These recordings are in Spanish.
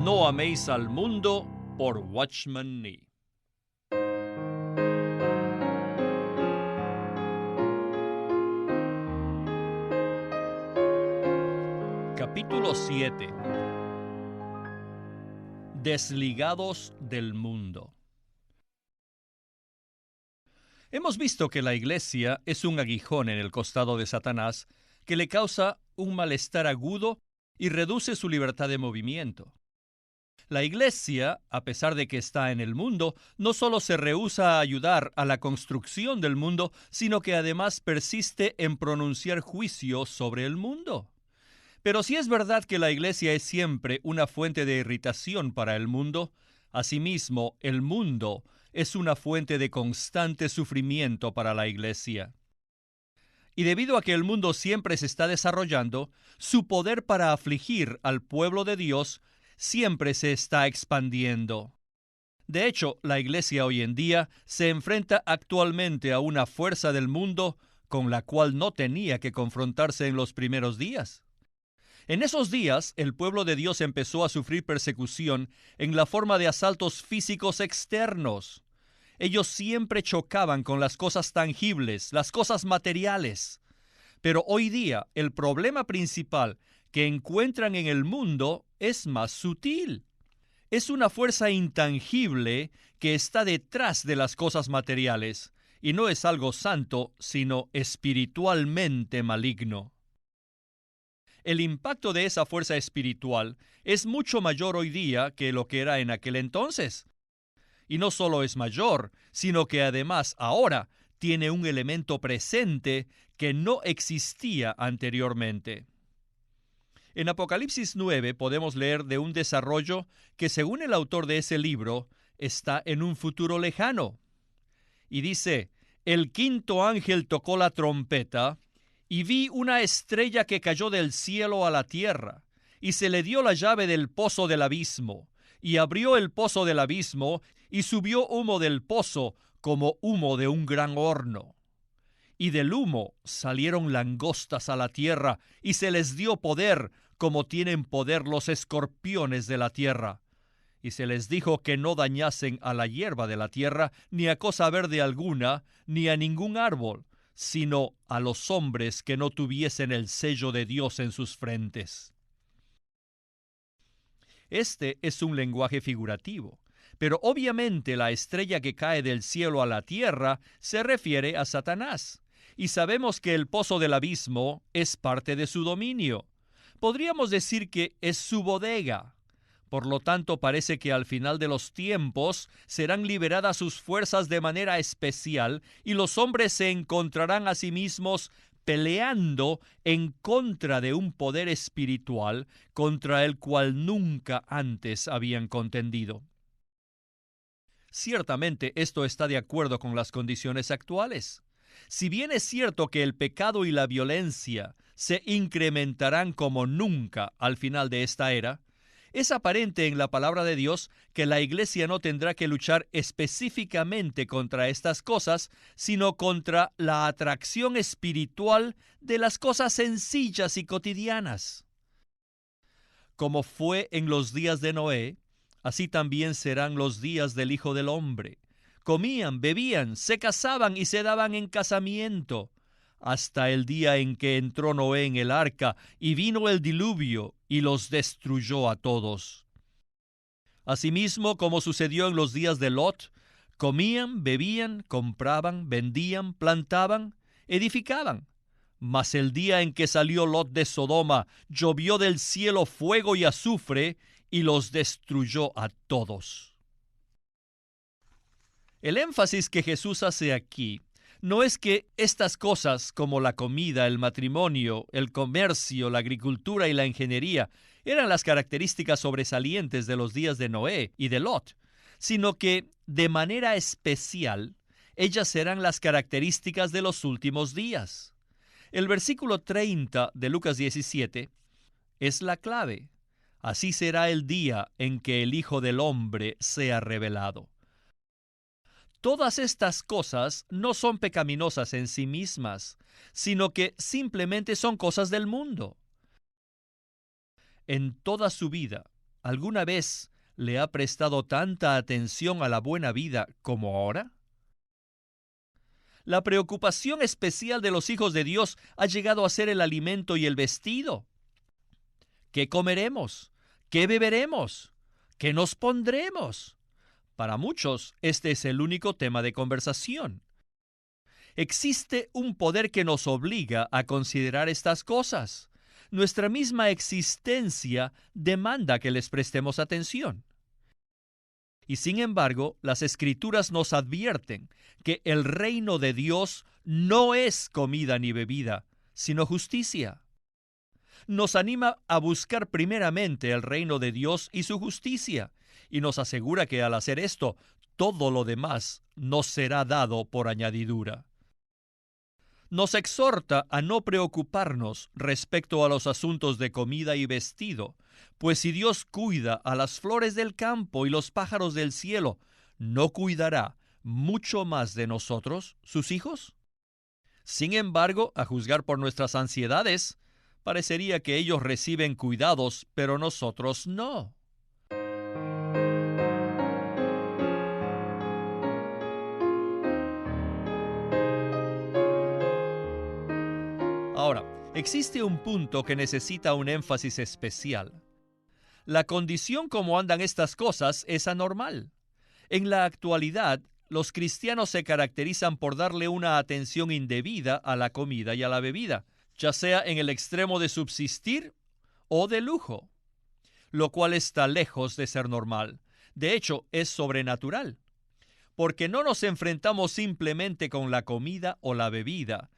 No améis al mundo, por Watchman Nee. Capítulo 7. Desligados del mundo. Hemos visto que la iglesia es un aguijón en el costado de Satanás que le causa un malestar agudo y reduce su libertad de movimiento. La iglesia, a pesar de que está en el mundo, no solo se rehúsa a ayudar a la construcción del mundo, sino que además persiste en pronunciar juicio sobre el mundo. Pero si es verdad que la iglesia es siempre una fuente de irritación para el mundo, asimismo, el mundo es una fuente de constante sufrimiento para la iglesia. Y debido a que el mundo siempre se está desarrollando, su poder para afligir al pueblo de Dios siempre se está expandiendo. De hecho, la iglesia hoy en día se enfrenta actualmente a una fuerza del mundo con la cual no tenía que confrontarse en los primeros días. En esos días, el pueblo de Dios empezó a sufrir persecución en la forma de asaltos físicos externos. Ellos siempre chocaban con las cosas tangibles, las cosas materiales. Pero hoy día, el problema principal que encuentran en el mundo es más sutil. Es una fuerza intangible que está detrás de las cosas materiales, y no es algo santo, sino espiritualmente maligno. El impacto de esa fuerza espiritual es mucho mayor hoy día que lo que era en aquel entonces. Y no solo es mayor, sino que además ahora tiene un elemento presente que no existía anteriormente. En Apocalipsis 9 podemos leer de un desarrollo que, según el autor de ese libro, está en un futuro lejano. Y dice: el quinto ángel tocó la trompeta, y vi una estrella que cayó del cielo a la tierra, y se le dio la llave del pozo del abismo, y abrió el pozo del abismo, y subió humo del pozo como humo de un gran horno. Y del humo salieron langostas a la tierra, y se les dio poder, como tienen poder los escorpiones de la tierra. Y se les dijo que no dañasen a la hierba de la tierra, ni a cosa verde alguna, ni a ningún árbol, sino a los hombres que no tuviesen el sello de Dios en sus frentes. Este es un lenguaje figurativo, pero obviamente la estrella que cae del cielo a la tierra se refiere a Satanás, y sabemos que el pozo del abismo es parte de su dominio. Podríamos decir que es su bodega. Por lo tanto, parece que al final de los tiempos serán liberadas sus fuerzas de manera especial y los hombres se encontrarán a sí mismos peleando en contra de un poder espiritual contra el cual nunca antes habían contendido. Ciertamente esto está de acuerdo con las condiciones actuales. Si bien es cierto que el pecado y la violencia se incrementarán como nunca al final de esta era, es aparente en la palabra de Dios que la iglesia no tendrá que luchar específicamente contra estas cosas, sino contra la atracción espiritual de las cosas sencillas y cotidianas. Como fue en los días de Noé, así también serán los días del Hijo del Hombre. Comían, bebían, se casaban y se daban en casamiento, hasta el día en que entró Noé en el arca y vino el diluvio y los destruyó a todos. Asimismo, como sucedió en los días de Lot, comían, bebían, compraban, vendían, plantaban, edificaban. Mas el día en que salió Lot de Sodoma, llovió del cielo fuego y azufre y los destruyó a todos. El énfasis que Jesús hace aquí no es que estas cosas como la comida, el matrimonio, el comercio, la agricultura y la ingeniería eran las características sobresalientes de los días de Noé y de Lot, sino que, de manera especial, ellas serán las características de los últimos días. El versículo 30 de Lucas 17 es la clave. Así será el día en que el Hijo del Hombre sea revelado. Todas estas cosas no son pecaminosas en sí mismas, sino que simplemente son cosas del mundo. En toda su vida, ¿alguna vez le ha prestado tanta atención a la buena vida como ahora? La preocupación especial de los hijos de Dios ha llegado a ser el alimento y el vestido. ¿Qué comeremos? ¿Qué beberemos? ¿Qué nos pondremos? Para muchos, este es el único tema de conversación. Existe un poder que nos obliga a considerar estas cosas. Nuestra misma existencia demanda que les prestemos atención. Y sin embargo, las Escrituras nos advierten que el reino de Dios no es comida ni bebida, sino justicia. Nos anima a buscar primeramente el reino de Dios y su justicia, y nos asegura que al hacer esto, todo lo demás nos será dado por añadidura. Nos exhorta a no preocuparnos respecto a los asuntos de comida y vestido, pues si Dios cuida a las flores del campo y los pájaros del cielo, ¿no cuidará mucho más de nosotros, sus hijos? Sin embargo, a juzgar por nuestras ansiedades, parecería que ellos reciben cuidados, pero nosotros no. Ahora, existe un punto que necesita un énfasis especial. La condición como andan estas cosas es anormal. En la actualidad, los cristianos se caracterizan por darle una atención indebida a la comida y a la bebida, ya sea en el extremo de subsistir o de lujo, lo cual está lejos de ser normal. De hecho, es sobrenatural, porque no nos enfrentamos simplemente con la comida o la bebida,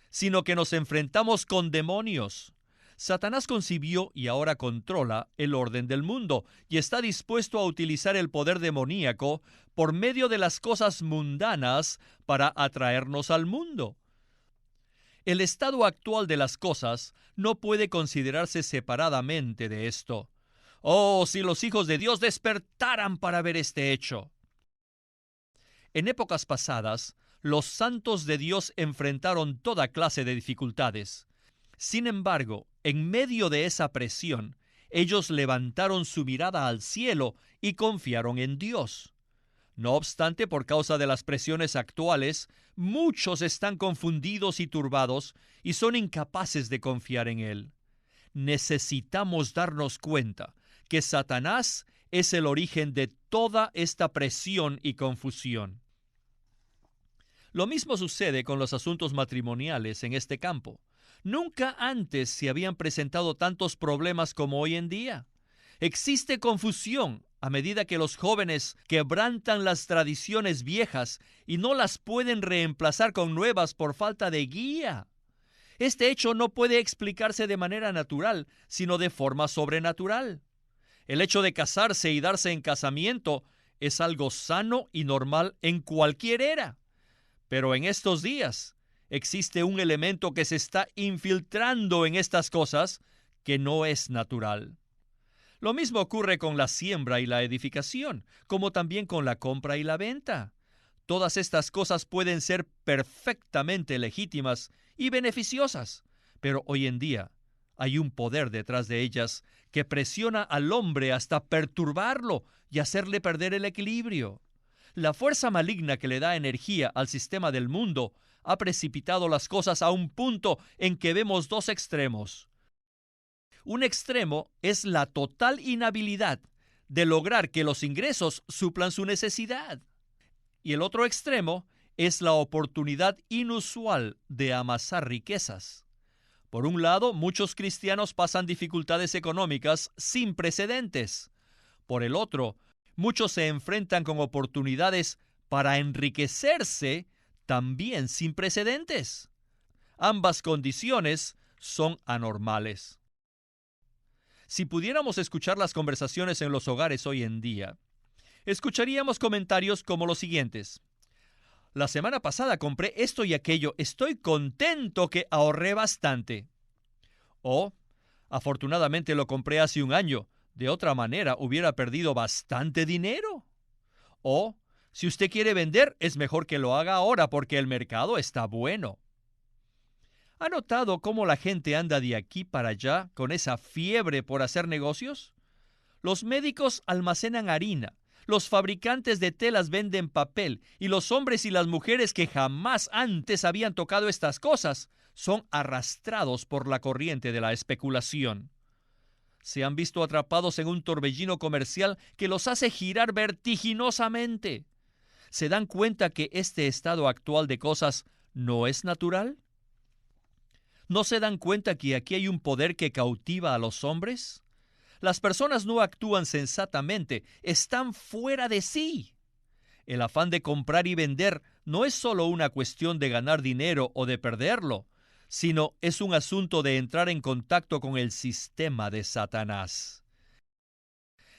sino que nos enfrentamos con demonios. Satanás concibió y ahora controla el orden del mundo y está dispuesto a utilizar el poder demoníaco por medio de las cosas mundanas para atraernos al mundo. El estado actual de las cosas no puede considerarse separadamente de esto. Oh, si los hijos de Dios despertaran para ver este hecho. En épocas pasadas, los santos de Dios enfrentaron toda clase de dificultades. Sin embargo, en medio de esa presión, ellos levantaron su mirada al cielo y confiaron en Dios. No obstante, por causa de las presiones actuales, muchos están confundidos y turbados y son incapaces de confiar en Él. Necesitamos darnos cuenta que Satanás es el origen de toda esta presión y confusión. Lo mismo sucede con los asuntos matrimoniales en este campo. Nunca antes se habían presentado tantos problemas como hoy en día. Existe confusión a medida que los jóvenes quebrantan las tradiciones viejas y no las pueden reemplazar con nuevas por falta de guía. Este hecho no puede explicarse de manera natural, sino de forma sobrenatural. El hecho de casarse y darse en casamiento es algo sano y normal en cualquier era. Pero en estos días existe un elemento que se está infiltrando en estas cosas que no es natural. Lo mismo ocurre con la siembra y la edificación, como también con la compra y la venta. Todas estas cosas pueden ser perfectamente legítimas y beneficiosas, pero hoy en día hay un poder detrás de ellas que presiona al hombre hasta perturbarlo y hacerle perder el equilibrio. La fuerza maligna que le da energía al sistema del mundo ha precipitado las cosas a un punto en que vemos dos extremos. Un extremo es la total inhabilidad de lograr que los ingresos suplan su necesidad. Y el otro extremo es la oportunidad inusual de amasar riquezas. Por un lado, muchos cristianos pasan dificultades económicas sin precedentes. Por el otro, muchos se enfrentan con oportunidades para enriquecerse también sin precedentes. Ambas condiciones son anormales. Si pudiéramos escuchar las conversaciones en los hogares hoy en día, escucharíamos comentarios como los siguientes. La semana pasada compré esto y aquello, estoy contento que ahorré bastante. O, afortunadamente lo compré hace un año, de otra manera hubiera perdido bastante dinero. O, si usted quiere vender, es mejor que lo haga ahora porque el mercado está bueno. ¿Ha notado cómo la gente anda de aquí para allá con esa fiebre por hacer negocios? Los médicos almacenan harina, los fabricantes de telas venden papel, y los hombres y las mujeres que jamás antes habían tocado estas cosas son arrastrados por la corriente de la especulación. Se han visto atrapados en un torbellino comercial que los hace girar vertiginosamente. ¿Se dan cuenta que este estado actual de cosas no es natural? ¿No se dan cuenta que aquí hay un poder que cautiva a los hombres? Las personas no actúan sensatamente, están fuera de sí. El afán de comprar y vender no es solo una cuestión de ganar dinero o de perderlo, sino es un asunto de entrar en contacto con el sistema de Satanás.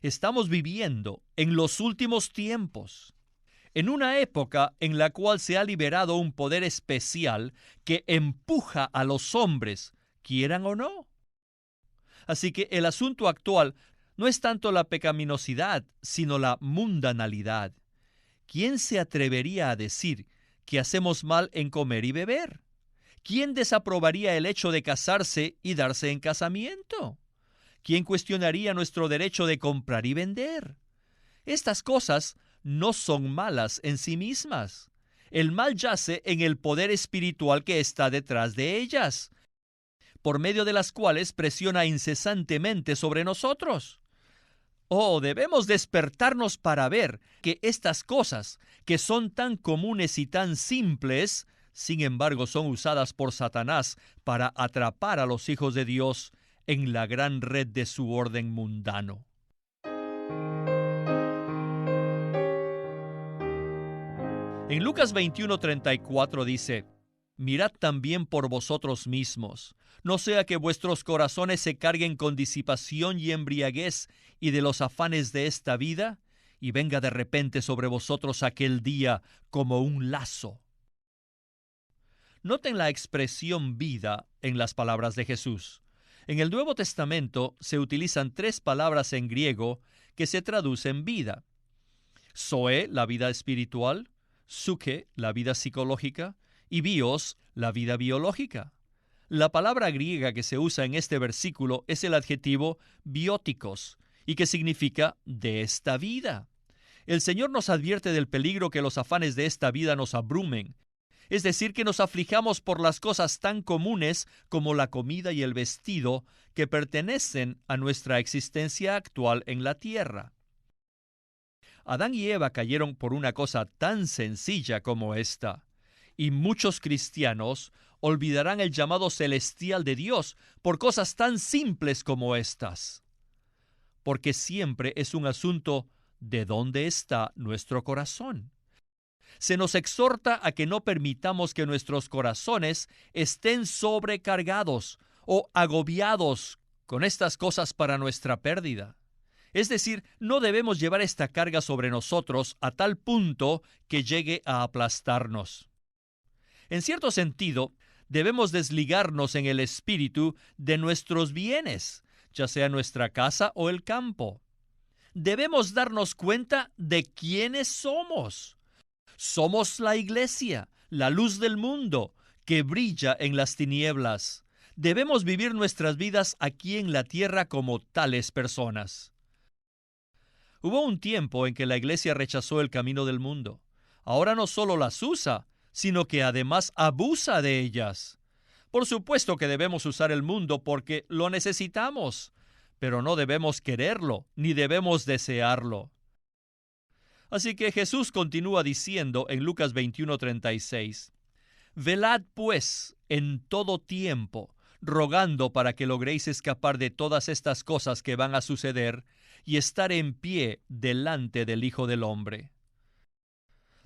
Estamos viviendo en los últimos tiempos, en una época en la cual se ha liberado un poder especial que empuja a los hombres, quieran o no. Así que el asunto actual no es tanto la pecaminosidad, sino la mundanalidad. ¿Quién se atrevería a decir que hacemos mal en comer y beber? ¿Quién desaprobaría el hecho de casarse y darse en casamiento? ¿Quién cuestionaría nuestro derecho de comprar y vender? Estas cosas no son malas en sí mismas. El mal yace en el poder espiritual que está detrás de ellas, por medio de las cuales presiona incesantemente sobre nosotros. Oh, debemos despertarnos para ver que estas cosas, que son tan comunes y tan simples, sin embargo son usadas por Satanás para atrapar a los hijos de Dios en la gran red de su orden mundano. En Lucas 21:34 dice: Mirad también por vosotros mismos, no sea que vuestros corazones se carguen con disipación y embriaguez y de los afanes de esta vida, y venga de repente sobre vosotros aquel día como un lazo. Noten la expresión vida en las palabras de Jesús. En el Nuevo Testamento se utilizan 3 palabras en griego que se traducen vida. Zoe, la vida espiritual; psuche, la vida psicológica; y bios, la vida biológica. La palabra griega que se usa en este versículo es el adjetivo bióticos, y que significa de esta vida. El Señor nos advierte del peligro que los afanes de esta vida nos abrumen, es decir, que nos aflijamos por las cosas tan comunes como la comida y el vestido que pertenecen a nuestra existencia actual en la tierra. Adán y Eva cayeron por una cosa tan sencilla como esta, y muchos cristianos olvidarán el llamado celestial de Dios por cosas tan simples como estas. Porque siempre es un asunto de dónde está nuestro corazón. Se nos exhorta a que no permitamos que nuestros corazones estén sobrecargados o agobiados con estas cosas para nuestra pérdida. Es decir, no debemos llevar esta carga sobre nosotros a tal punto que llegue a aplastarnos. En cierto sentido, debemos desligarnos en el espíritu de nuestros bienes, ya sea nuestra casa o el campo. Debemos darnos cuenta de quiénes somos. Somos la iglesia, la luz del mundo, que brilla en las tinieblas. Debemos vivir nuestras vidas aquí en la tierra como tales personas. Hubo un tiempo en que la iglesia rechazó el camino del mundo. Ahora no solo las usa, sino que además abusa de ellas. Por supuesto que debemos usar el mundo porque lo necesitamos, pero no debemos quererlo, ni debemos desearlo. Así que Jesús continúa diciendo en Lucas 21:36, Velad pues en todo tiempo, rogando para que logréis escapar de todas estas cosas que van a suceder y estar en pie delante del Hijo del Hombre.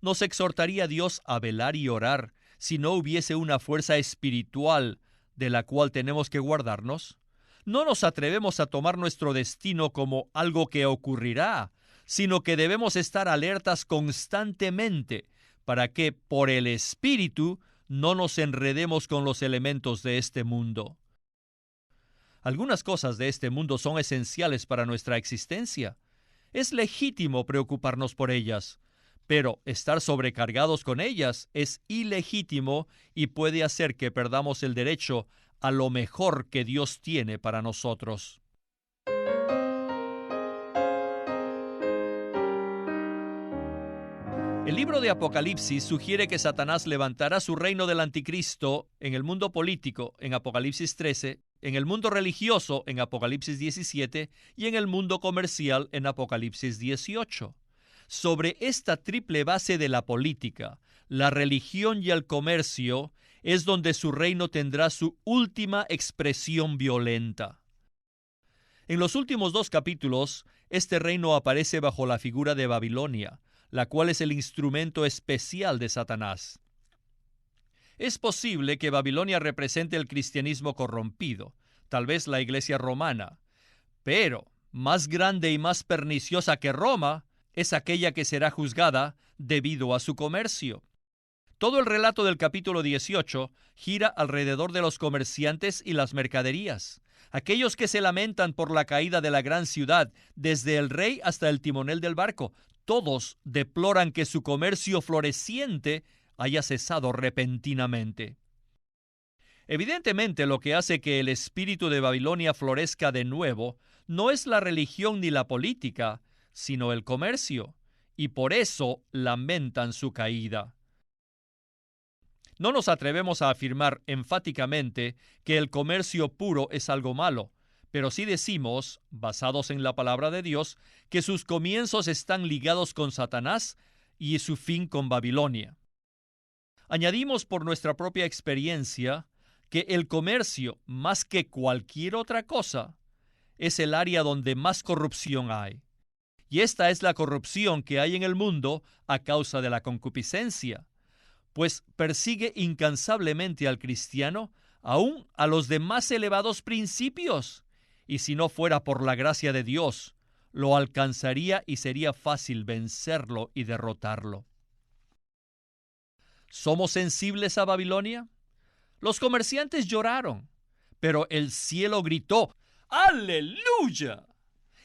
¿Nos exhortaría Dios a velar y orar si no hubiese una fuerza espiritual de la cual tenemos que guardarnos? No nos atrevemos a tomar nuestro destino como algo que ocurrirá, sino que debemos estar alertas constantemente para que, por el Espíritu, no nos enredemos con los elementos de este mundo. Algunas cosas de este mundo son esenciales para nuestra existencia. Es legítimo preocuparnos por ellas, pero estar sobrecargados con ellas es ilegítimo y puede hacer que perdamos el derecho a lo mejor que Dios tiene para nosotros. El libro de Apocalipsis sugiere que Satanás levantará su reino del anticristo en el mundo político, en Apocalipsis 13, en el mundo religioso, en Apocalipsis 17, y en el mundo comercial, en Apocalipsis 18. Sobre esta triple base de la política, la religión y el comercio, es donde su reino tendrá su última expresión violenta. En los últimos 2 capítulos, este reino aparece bajo la figura de Babilonia, la cual es el instrumento especial de Satanás. Es posible que Babilonia represente el cristianismo corrompido, tal vez la iglesia romana, pero más grande y más perniciosa que Roma es aquella que será juzgada debido a su comercio. Todo el relato del capítulo 18 gira alrededor de los comerciantes y las mercaderías, aquellos que se lamentan por la caída de la gran ciudad, desde el rey hasta el timonel del barco. Todos deploran que su comercio floreciente haya cesado repentinamente. Evidentemente, lo que hace que el espíritu de Babilonia florezca de nuevo no es la religión ni la política, sino el comercio, y por eso lamentan su caída. No nos atrevemos a afirmar enfáticamente que el comercio puro es algo malo, pero sí decimos, basados en la palabra de Dios, que sus comienzos están ligados con Satanás y su fin con Babilonia. Añadimos por nuestra propia experiencia que el comercio, más que cualquier otra cosa, es el área donde más corrupción hay. Y esta es la corrupción que hay en el mundo a causa de la concupiscencia, pues persigue incansablemente al cristiano, aún a los de más elevados principios, y si no fuera por la gracia de Dios, lo alcanzaría y sería fácil vencerlo y derrotarlo. ¿Somos sensibles a Babilonia? Los comerciantes lloraron, pero el cielo gritó, ¡Aleluya!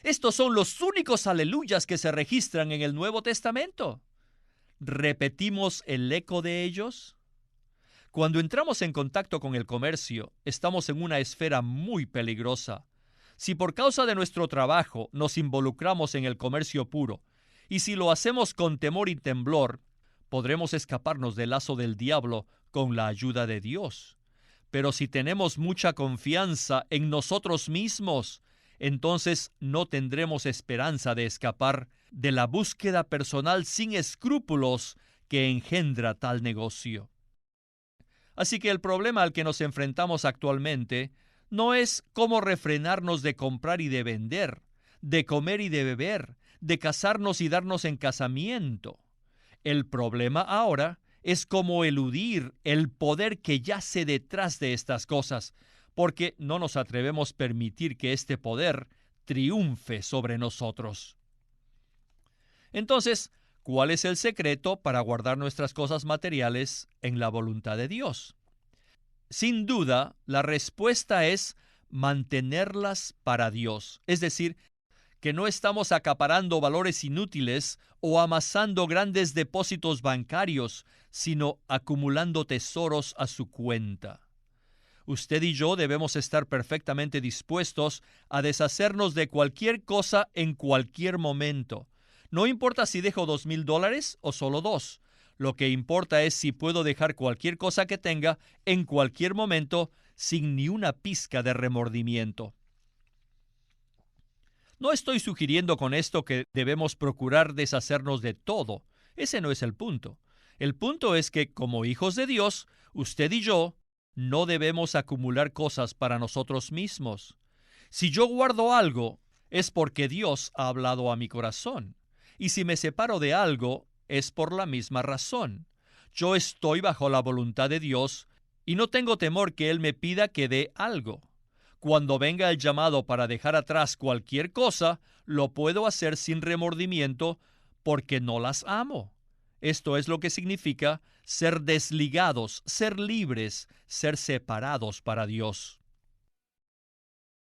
Estos son los únicos aleluyas que se registran en el Nuevo Testamento. ¿Repetimos el eco de ellos? Cuando entramos en contacto con el comercio, estamos en una esfera muy peligrosa. Si por causa de nuestro trabajo nos involucramos en el comercio puro, y si lo hacemos con temor y temblor, podremos escaparnos del lazo del diablo con la ayuda de Dios. Pero si tenemos mucha confianza en nosotros mismos, entonces no tendremos esperanza de escapar de la búsqueda personal sin escrúpulos que engendra tal negocio. Así que el problema al que nos enfrentamos actualmente no es cómo refrenarnos de comprar y de vender, de comer y de beber, de casarnos y darnos en casamiento. El problema ahora es cómo eludir el poder que yace detrás de estas cosas, porque no nos atrevemos a permitir que este poder triunfe sobre nosotros. Entonces, ¿cuál es el secreto para guardar nuestras cosas materiales en la voluntad de Dios? Sin duda, la respuesta es mantenerlas para Dios, es decir, que no estamos acaparando valores inútiles o amasando grandes depósitos bancarios, sino acumulando tesoros a su cuenta. Usted y yo debemos estar perfectamente dispuestos a deshacernos de cualquier cosa en cualquier momento. No importa si dejo $2,000 o solo 2. Lo que importa es si puedo dejar cualquier cosa que tenga en cualquier momento sin ni una pizca de remordimiento. No estoy sugiriendo con esto que debemos procurar deshacernos de todo. Ese no es el punto. El punto es que, como hijos de Dios, usted y yo no debemos acumular cosas para nosotros mismos. Si yo guardo algo, es porque Dios ha hablado a mi corazón. Y si me separo de algo, es por la misma razón. Yo estoy bajo la voluntad de Dios y no tengo temor que Él me pida que dé algo. Cuando venga el llamado para dejar atrás cualquier cosa, lo puedo hacer sin remordimiento porque no las amo. Esto es lo que significa ser desligados, ser libres, ser separados para Dios.